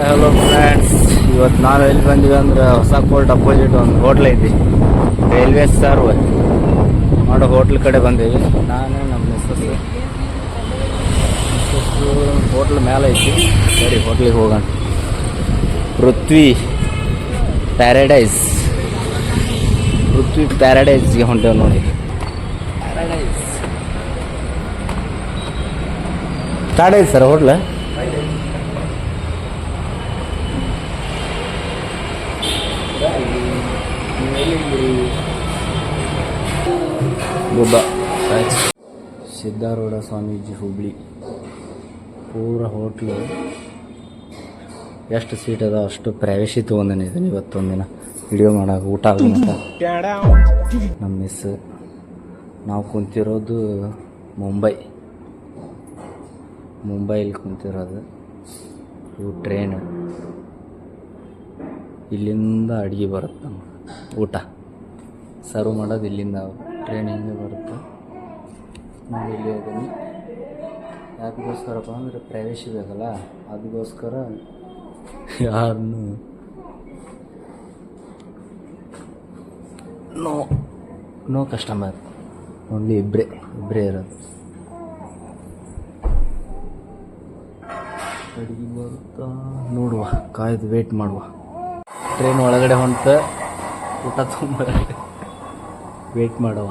Hello friends, ಇವತ್ತು ನಾವು ಎಲ್ಲಿ ಬಂದಿವಿ ಅಂದ್ರೆ ಹೊಸ ಕೋರ್ಟ್ ಅಪೋಸಿಟ್ ಒಂದು ಹೋಟ್ಲ್ ಐತಿ, ರೈಲ್ವೆ ಸರ್ವ್ ಮಾಡೋ ಹೋಟ್ಲ್ ಕಡೆ ಬಂದೀವಿ. ನಾನು ನಮ್ಮ ಮಿಸ್ಸಸ್ಸು ಹೋಟ್ಲ್ ಮೇಲೆ ಐತಿ. ಸರಿ, ಹೋಟ್ಲಿಗೆ ಹೋಗೋಣ. ಪೃಥ್ವಿ ಪ್ಯಾರಡೈಸ್ಗೆ ಹೊಂಟೇವೆ ನೋಡಿ. ಪ್ಯಾರಡೈಸ್ ಸ್ಟಾರ್ಟ್ ಐತಿ ಸರ್ ಹೋಟ್ಲ. ಬುದ್ಧ ಸಿದ್ಧಾರೂಢ ಸ್ವಾಮೀಜಿ ಹುಬ್ಳಿ. ಪೂರ ಹೋಟ್ಲು ಎಷ್ಟು ಸೀಟ್ ಅದ ಅಷ್ಟು ಪ್ರೈವೇಸಿ ತೊಗೊಂಡಿದ್ದೀನಿ ಇವತ್ತೊಂದಿನ ವಿಡಿಯೋ ಮಾಡಾಕ. ಊಟ ಆಗೋಣ. ನಮ್ಮ ಮಿಸ್ ನಾವು ಕುಂತಿರೋದು ಮುಂಬೈಲಿ ಕುಂತಿರೋದು. ಇವು ಟ್ರೈನ್, ಇಲ್ಲಿಂದ ಅಡುಗೆ ಬರುತ್ತೆ ನಮ್ಗೆ. ಊಟ ಸರ್ವ್ ಮಾಡೋದು ಇಲ್ಲಿಂದ, ಟ್ರೈನ್ ಹಿಂಗೆ ಬರುತ್ತೆ. ನಾವು ಇಲ್ಲಿ ಅದೀನಿ. ಯಾಕಗೋಸ್ಕರಪ್ಪ ಅಂದರೆ ಪ್ರೈವೇಸಿ ಬೇಕಲ್ಲ, ಅದಕ್ಕೋಸ್ಕರ ಯಾರನ್ನು ನೋ ಕಸ್ಟಮರ್, ಓನ್ಲಿ ಇಬ್ಬರೇ ಇರೋದು. ಅಡುಗೆ ಬರುತ್ತಾ ನೋಡುವ, ಕಾಯ್ದು ವೇಟ್ ಮಾಡುವ. ಟ್ರೈನ್ ಒಳಗಡೆ ಹೊಂಟ ಊಟ ತುಂಬ ವೇಟ್ ಮಾಡುವ.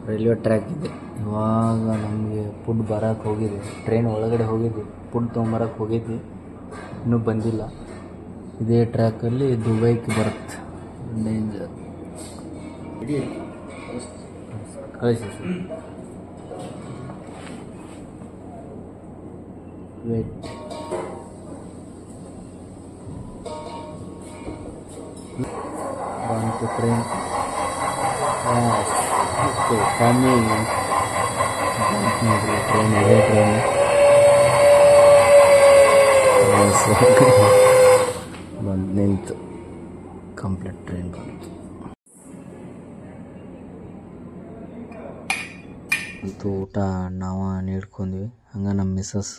ರೈಲ್ವೆ ಟ್ರ್ಯಾಕ್ ಇದೆ. ಇವಾಗ ನಮಗೆ ಫುಡ್ ಬರೋಕ್ಕೆ ಹೋಗಿದ್ವಿ. ಟ್ರೈನ್ ಒಳಗಡೆ ಹೋಗಿದ್ವಿ, ಫುಡ್ ತೊಗೊಂಬರಕ್ಕೆ ಹೋಗಿದ್ವಿ, ಇನ್ನೂ ಬಂದಿಲ್ಲ. ಇದೇ ಟ್ರ್ಯಾಕಲ್ಲಿ ದುಬೈಗೆ ಬರುತ್ತೆ. ಡೇಂಜರ್. ಕಳಿಸಿ ಸರ್. ವೇಟ್. ಬಂತು ಟ್ರೈನ್. ಕಮ್ಮಿಂಗ್ ನೋಡ್ರಿ, ಟ್ರೈನ್ ಇದೆ. ಟ್ರೈನ್ ಬಂದು ನಿಂತು ಕಂಪ್ಲೀಟ್ ಟ್ರೈನ್ ಬಂತು. ಅಂತೂ ಊಟ ನಾವು ನೀಡ್ಕೊಂಡ್ವಿ. ಹಂಗೆ ನಮ್ಮ ಮಿಸ್ಸಸ್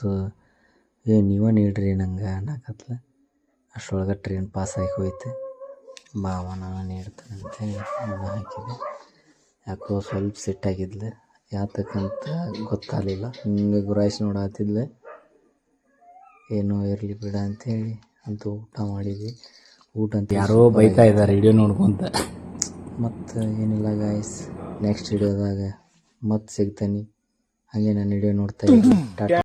ನೀವೇ ನೀಡ್ರಿ ನಂಗೆ ಅನ್ನಕತ್ಲ. ಅಷ್ಟರೊಳಗೆ ಟ್ರೈನ್ ಪಾಸ್ ಆಗಿ ಹೋಯ್ತು. ಬಾವ ನಾನು ನೀಡ್ತೇನೆ ಅಂತೇಳಿ ನಾನು ಹಾಕಿದೆ. ಯಾಕೋ ಸ್ವಲ್ಪ ಸಿಟ್ಟಾಗಿದ್ಲೆ, ಯಾತಕ್ಕಂತ ಗೊತ್ತಾಗಲಿಲ್ಲ. ಹಿಂಗೆ ಗುರಾಯಿಸಿ ನೋಡತ್ತಿದ್ಲೆ. ಏನೋ ಇರಲಿ ಬಿಡ ಅಂಥೇಳಿ ಅಂತೂ ಊಟ ಮಾಡಿದ್ವಿ. ಊಟ ಅಂತ ಯಾರೋ ಬೈತಾ ಇದ್ದಾರೆ ವಿಡಿಯೋ ನೋಡ್ಕೊತ. ಮತ್ತು ಏನಿಲ್ಲ ಗಾಯ್ಸ್, ನೆಕ್ಸ್ಟ್ ವಿಡಿಯೋದಾಗ ಮತ್ತೆ ಸಿಗ್ತೇನೆ. ಹಾಗೆ ನಾನು ವಿಡಿಯೋ ನೋಡ್ತಾ ಇದ್ದೀನಿ. ಟಾಟಾ.